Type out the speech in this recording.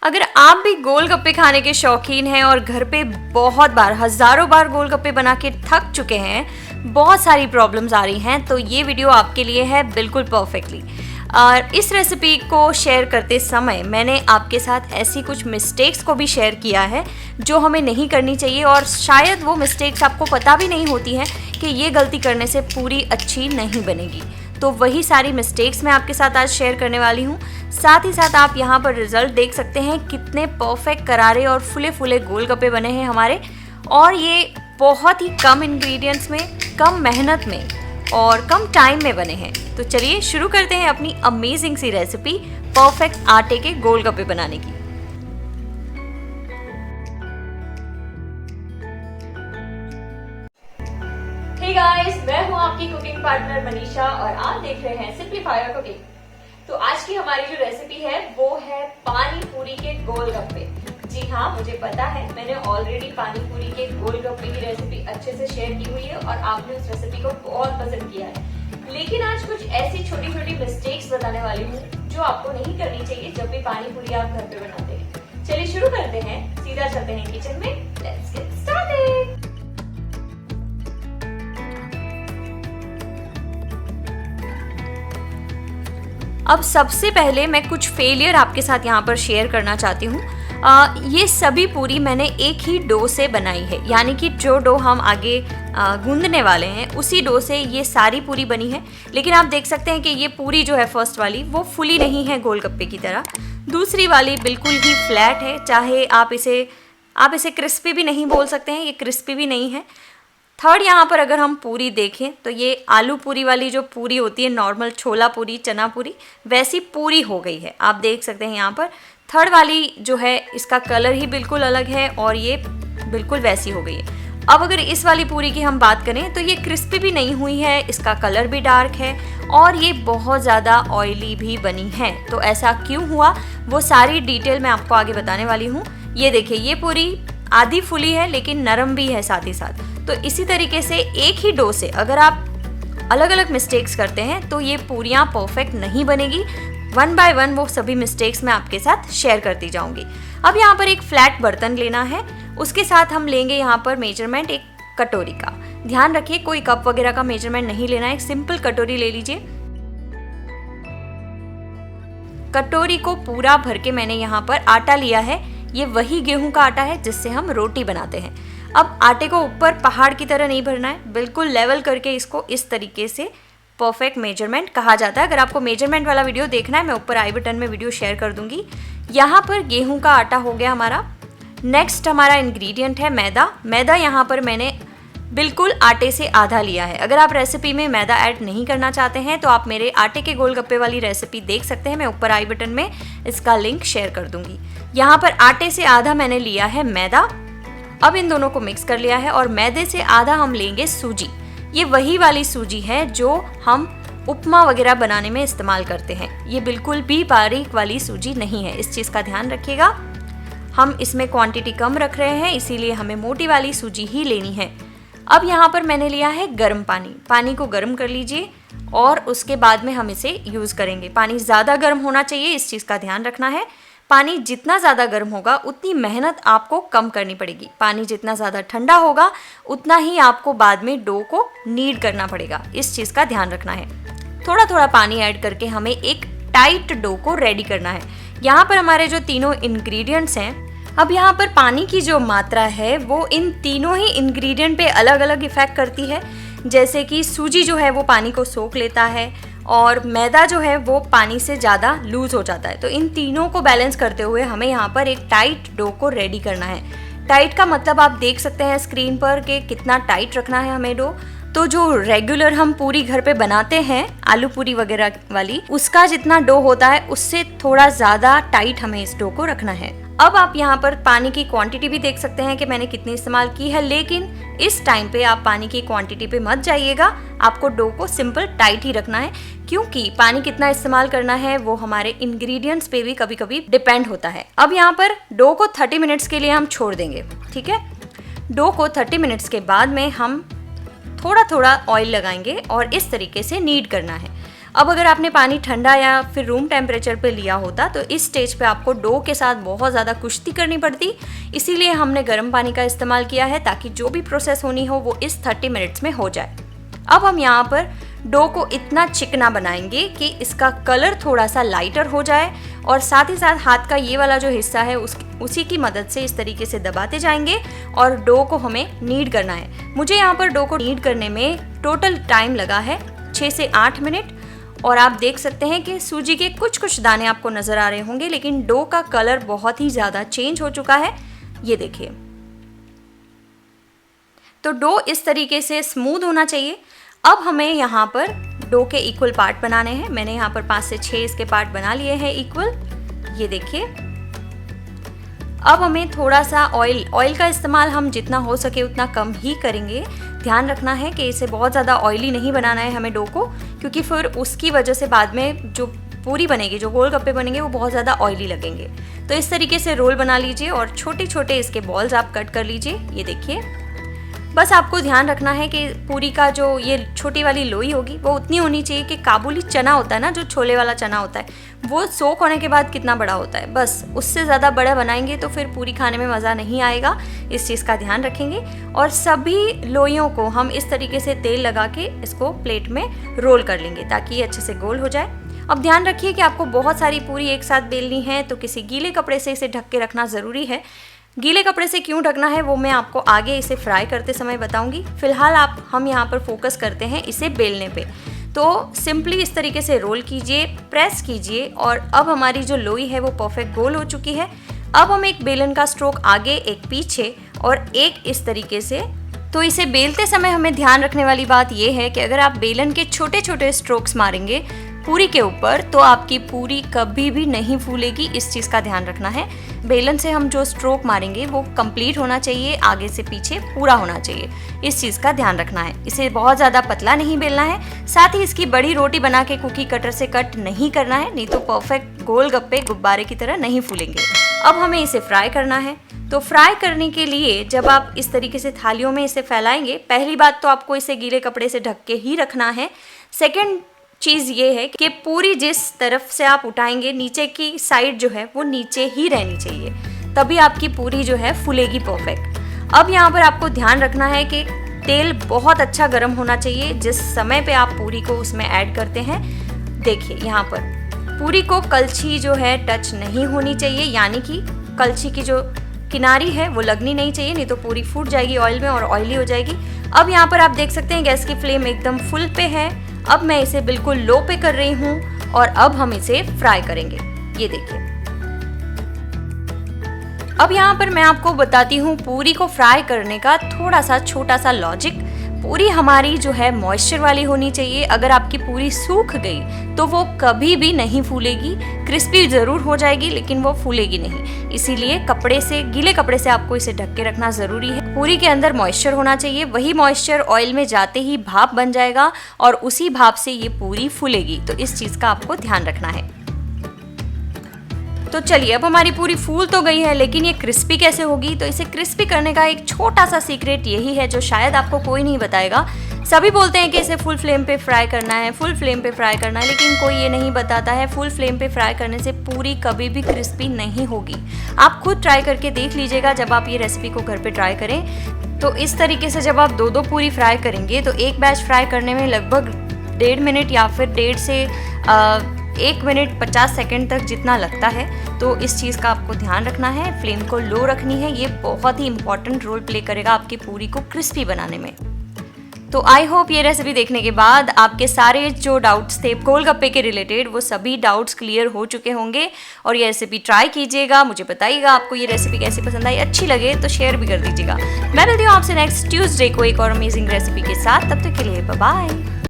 अगर आप भी गोलगप्पे खाने के शौकीन हैं और घर पे बहुत बार, हज़ारों बार गोलगप्पे बना के थक चुके हैं, बहुत सारी प्रॉब्लम्स आ रही हैं, तो ये वीडियो आपके लिए है बिल्कुल परफेक्टली। और इस रेसिपी को शेयर करते समय मैंने आपके साथ ऐसी कुछ मिस्टेक्स को भी शेयर किया है जो हमें नहीं करनी चाहिए, और शायद वो मिस्टेक्स आपको पता भी नहीं होती हैं कि ये गलती करने से पूरी अच्छी नहीं बनेगी। तो वही सारी मिस्टेक्स मैं आपके साथ आज शेयर करने वाली हूँ। साथ ही साथ आप यहाँ पर रिजल्ट देख सकते हैं, कितने परफेक्ट करारे और फुले फुले गोलगप्पे बने हैं हमारे, और ये बहुत ही कम इंग्रेडिएंट्स में, कम मेहनत में और कम टाइम में बने हैं। तो चलिए शुरू करते हैं अपनी अमेजिंग सी रेसिपी परफेक्ट आटे के गोलगप्पे बनाने की। हे गाइस, मैं हूं आपकी कुकिंग पार्टनर मनीषा और आप देख रहे हैं सिंप्लीफायर कुकिंग। तो आज की हमारी जो रेसिपी है वो है पानी पूरी के गोलगप्पे। जी हाँ, मुझे पता है, मैंने ऑलरेडी पानी पूरी के गोलगप्पे की रेसिपी अच्छे से शेयर की हुई है और आपने उस रेसिपी को बहुत पसंद किया है। लेकिन आज कुछ ऐसी छोटी छोटी मिस्टेक्स बताने वाली हूँ जो आपको नहीं करनी चाहिए जब भी पानी पूरी आप घर पे बनाते हैं। चलिए शुरू करते हैं, सीधा चलते हैं किचन में। Let's get started. अब सबसे पहले मैं कुछ फेलियर आपके साथ यहाँ पर शेयर करना चाहती हूँ। ये सभी पूरी मैंने एक ही डो से बनाई है, यानी कि जो डो हम आगे गूंदने वाले हैं उसी डो से ये सारी पूरी बनी है। लेकिन आप देख सकते हैं कि ये पूरी जो है फर्स्ट वाली वो फुली नहीं है गोलगप्पे की तरह, दूसरी वाली बिल्कुल ही फ्लैट है। चाहे आप इसे क्रिस्पी भी नहीं बोल सकते हैं, ये क्रिस्पी भी नहीं है। थर्ड यहाँ पर अगर हम पूरी देखें तो ये आलू पूरी वाली जो पूरी होती है, नॉर्मल छोला पूरी, चना पूरी, वैसी पूरी हो गई है। आप देख सकते हैं यहाँ पर थर्ड वाली जो है इसका कलर ही बिल्कुल अलग है और ये बिल्कुल वैसी हो गई है। अब अगर इस वाली पूरी की हम बात करें तो ये क्रिस्पी भी नहीं हुई है, इसका कलर भी डार्क है और ये बहुत ज़्यादा ऑयली भी बनी है। तो ऐसा क्यों हुआ वो सारी डिटेल मैं आपको आगे बताने वाली हूँ। ये देखिए, ये पूरी आधी फुली है लेकिन नरम भी है साथ ही साथ। तो इसी तरीके से एक ही डो से अगर आप अलग अलग मिस्टेक्स करते हैं तो ये पूरियाँ परफेक्ट नहीं बनेगी। वन बाय वन वो सभी मिस्टेक्स मैं आपके साथ शेयर करती जाऊंगी। अब यहाँ पर एक फ्लैट बर्तन लेना है, उसके साथ हम लेंगे यहाँ पर मेजरमेंट एक कटोरी का। ध्यान रखिए कोई कप वगैरह का मेजरमेंट नहीं लेना है, एक सिंपल कटोरी ले लीजिए। कटोरी को पूरा भर के मैंने यहाँ पर आटा लिया है। ये वही गेहूं का आटा है जिससे हम रोटी बनाते हैं। अब आटे को ऊपर पहाड़ की तरह नहीं भरना है, बिल्कुल लेवल करके इसको इस तरीके से परफेक्ट मेजरमेंट कहा जाता है। अगर आपको मेजरमेंट वाला वीडियो देखना है मैं ऊपर आई बटन में वीडियो शेयर कर दूंगी। यहाँ पर गेहूं का आटा हो गया हमारा। नेक्स्ट हमारा इंग्रेडिएंट है मैदा। मैदा यहाँ पर मैंने बिल्कुल आटे से आधा लिया है। अगर आप रेसिपी में मैदा ऐड नहीं करना चाहते हैं तो आप मेरे आटे के गोलगप्पे वाली रेसिपी देख सकते हैं, मैं ऊपर आई बटन में इसका लिंक शेयर कर दूंगी। यहाँ पर आटे से आधा मैंने लिया है मैदा। अब इन दोनों को मिक्स कर लिया है और मैदे से आधा हम लेंगे सूजी। ये वही वाली सूजी है जो हम उपमा वगैरह बनाने में इस्तेमाल करते हैं। ये बिल्कुल भी बारीक वाली सूजी नहीं है, इस चीज़ का ध्यान रखिएगा। हम इसमें क्वांटिटी कम रख रहे हैं इसीलिए हमें मोटी वाली सूजी ही लेनी है। अब यहाँ पर मैंने लिया है गर्म पानी। पानी को गर्म कर लीजिए और उसके बाद में हम इसे यूज़ करेंगे। पानी ज़्यादा गर्म होना चाहिए, इस चीज़ का ध्यान रखना है। पानी जितना ज़्यादा गर्म होगा उतनी मेहनत आपको कम करनी पड़ेगी। पानी जितना ज़्यादा ठंडा होगा उतना ही आपको बाद में डो को नीड करना पड़ेगा, इस चीज़ का ध्यान रखना है। थोड़ा थोड़ा पानी ऐड करके हमें एक टाइट डो को रेडी करना है। यहाँ पर हमारे जो तीनों इंग्रेडिएंट्स हैं, अब यहाँ पर पानी की जो मात्रा है वो इन तीनों ही इंग्रेडिएंट पे अलग अलग इफ़ेक्ट करती है। जैसे कि सूजी जो है वो पानी को सोख लेता है और मैदा जो है वो पानी से ज़्यादा लूज़ हो जाता है। तो इन तीनों को बैलेंस करते हुए हमें यहाँ पर एक टाइट डो को रेडी करना है। टाइट का मतलब आप देख सकते हैं स्क्रीन पर कि कितना टाइट रखना है हमें डो। तो जो रेगुलर हम पूरी घर पे बनाते हैं, आलू पूरी वगैरह वाली, उसका जितना डो होता है उससे थोड़ा ज़्यादा टाइट हमें इस डो को रखना है। अब आप यहाँ पर पानी की क्वांटिटी भी देख सकते हैं कि मैंने कितनी इस्तेमाल की है, लेकिन इस टाइम पे आप पानी की क्वांटिटी पे मत जाइएगा। आपको डो को सिंपल टाइट ही रखना है, क्योंकि पानी कितना इस्तेमाल करना है वो हमारे इंग्रेडिएंट्स पे भी कभी कभी डिपेंड होता है। अब यहाँ पर डो को 30 मिनट्स के लिए हम छोड़ देंगे, ठीक है। डो को 30 मिनट्स के बाद में हम थोड़ा थोड़ा ऑयल लगाएंगे और इस तरीके से नीड करना है। अब अगर आपने पानी ठंडा या फिर रूम टेम्परेचर पे लिया होता तो इस स्टेज पे आपको डो के साथ बहुत ज़्यादा कुश्ती करनी पड़ती, इसीलिए हमने गर्म पानी का इस्तेमाल किया है ताकि जो भी प्रोसेस होनी हो वो इस 30 मिनट्स में हो जाए। अब हम यहाँ पर डो को इतना चिकना बनाएंगे कि इसका कलर थोड़ा सा लाइटर हो जाए और साथ ही साथ हाथ का ये वाला जो हिस्सा है उसी की मदद से इस तरीके से दबाते जाएंगे और डो को हमें नीड करना है। मुझे यहाँ पर डो को नीड करने में टोटल टाइम लगा है 6 से 8 मिनट और आप देख सकते हैं कि सूजी के कुछ दाने आपको नज़र आ रहे होंगे, लेकिन डो का कलर बहुत ही ज़्यादा चेंज हो चुका है। ये देखिए, तो डो इस तरीके से स्मूथ होना चाहिए। अब हमें यहाँ पर डो के इक्वल पार्ट बनाने हैं। मैंने यहाँ पर 5 से 6 इसके पार्ट बना लिए हैं इक्वल। ये देखिए, अब हमें थोड़ा सा ऑयल का इस्तेमाल हम जितना हो सके उतना कम ही करेंगे। ध्यान रखना है कि इसे बहुत ज़्यादा ऑयली नहीं बनाना है हमें डो को, क्योंकि फिर उसकी वजह से बाद में जो पूरी बनेगी, जो गोलगप्पे बनेंगे वो बहुत ज़्यादा ऑयली लगेंगे। तो इस तरीके से रोल बना लीजिए और छोटे छोटे इसके बॉल्स आप कट कर लीजिए। ये देखिए, बस आपको ध्यान रखना है कि पूरी का जो ये छोटी वाली लोई होगी वो उतनी होनी चाहिए कि काबुली चना होता है ना, जो छोले वाला चना होता है, वो सोक होने के बाद कितना बड़ा होता है, बस उससे ज़्यादा बड़ा बनाएंगे तो फिर पूरी खाने में मज़ा नहीं आएगा। इस चीज़ का ध्यान रखेंगे और सभी लोइयों को हम इस तरीके से तेल लगा के इसको प्लेट में रोल कर लेंगे ताकि ये अच्छे से गोल हो जाए। अब ध्यान रखिए कि आपको बहुत सारी पूरी एक साथ बेलनी है तो किसी गीले कपड़े से इसे ढक के रखना ज़रूरी है। गीले कपड़े से क्यों ढकना है वो मैं आपको आगे इसे फ्राई करते समय बताऊंगी। फिलहाल हम यहाँ पर फोकस करते हैं इसे बेलने पे। तो सिंपली इस तरीके से रोल कीजिए, प्रेस कीजिए और अब हमारी जो लोई है वो परफेक्ट गोल हो चुकी है। अब हम एक बेलन का स्ट्रोक आगे, एक पीछे और एक इस तरीके से। तो इसे बेलते समय हमें ध्यान रखने वाली बात यह है कि अगर आप बेलन के छोटे छोटे स्ट्रोक्स मारेंगे पूरी के ऊपर तो आपकी पूरी कभी भी नहीं फूलेगी। इस चीज़ का ध्यान रखना है। बेलन से हम जो स्ट्रोक मारेंगे वो कंप्लीट होना चाहिए, आगे से पीछे पूरा होना चाहिए। इस चीज़ का ध्यान रखना है। इसे बहुत ज़्यादा पतला नहीं बेलना है, साथ ही इसकी बड़ी रोटी बना के कुकी कटर से कट नहीं करना है, नहीं तो परफेक्ट गोलगप्पे गुब्बारे की तरह नहीं फूलेंगे। अब हमें इसे फ्राई करना है। तो फ्राई करने के लिए जब आप इस तरीके से थालियों में इसे फैलाएंगे, पहली बात तो आपको इसे गीले कपड़े से ढक के ही रखना है। सेकेंड चीज़ ये है कि पूरी जिस तरफ से आप उठाएंगे नीचे की साइड जो है वो नीचे ही रहनी चाहिए, तभी आपकी पूरी जो है फूलेगी परफेक्ट। अब यहाँ पर आपको ध्यान रखना है कि तेल बहुत अच्छा गर्म होना चाहिए जिस समय पे आप पूरी को उसमें ऐड करते हैं। देखिए यहाँ पर पूरी को कलछी जो है टच नहीं होनी चाहिए, यानी कि कलछी की जो किनारी है वो लगनी नहीं चाहिए, नहीं तो पूरी फूट जाएगी ऑयल में और ऑयली हो जाएगी। अब यहाँ पर आप देख सकते हैं गैस की फ्लेम एकदम फुल पे है। अब मैं इसे बिल्कुल लो पे कर रही हूँ और अब हम इसे फ्राई करेंगे। ये देखिए, अब यहाँ पर मैं आपको बताती हूँ पूरी को फ्राई करने का थोड़ा सा छोटा सा लॉजिक। पूरी हमारी जो है मॉइस्चर वाली होनी चाहिए। अगर आपकी पूरी सूख गई तो वो कभी भी नहीं फूलेगी। क्रिस्पी ज़रूर हो जाएगी लेकिन वो फूलेगी नहीं, इसीलिए गीले कपड़े से आपको इसे ढक के रखना ज़रूरी है। पूरी के अंदर मॉइस्चर होना चाहिए, वही मॉइस्चर ऑयल में जाते ही भाप बन जाएगा और उसी भाप से ये पूरी फूलेगी। तो इस चीज़ का आपको ध्यान रखना है। तो चलिए, अब हमारी पूरी फूल तो गई है, लेकिन ये क्रिस्पी कैसे होगी? तो इसे क्रिस्पी करने का एक छोटा सा सीक्रेट यही है जो शायद आपको कोई नहीं बताएगा। सभी बोलते हैं कि इसे फुल फ्लेम पे फ्राई करना है, फुल फ्लेम पे फ्राई करना है, लेकिन कोई ये नहीं बताता है फुल फ्लेम पे फ्राई करने से पूरी कभी भी क्रिस्पी नहीं होगी। आप खुद ट्राई करके देख लीजिएगा जब आप ये रेसिपी को घर पे ट्राई करें। तो इस तरीके से जब आप 2-2 पूरी फ्राई करेंगे तो एक बैच फ्राई करने में लगभग 1.5 मिनट या फिर 1.5 से 1 मिनट 50 सेकंड तक जितना लगता है। तो इस चीज़ का आपको ध्यान रखना है, फ्लेम को लो रखनी है। ये बहुत ही इंपॉर्टेंट रोल प्ले करेगा आपकी पूरी को क्रिस्पी बनाने में। तो आई होप ये रेसिपी देखने के बाद आपके सारे जो डाउट्स थे गोलगप्पे के रिलेटेड वो सभी डाउट्स क्लियर हो चुके होंगे और ये रेसिपी ट्राई कीजिएगा। मुझे बताइएगा आपको ये रेसिपी कैसी पसंद आई, अच्छी लगे तो शेयर भी कर दीजिएगा। मैं मिलती हूँ आपसे नेक्स्ट ट्यूसडे को एक और अमेजिंग रेसिपी के साथ। तब तक के लिए बाय बाय।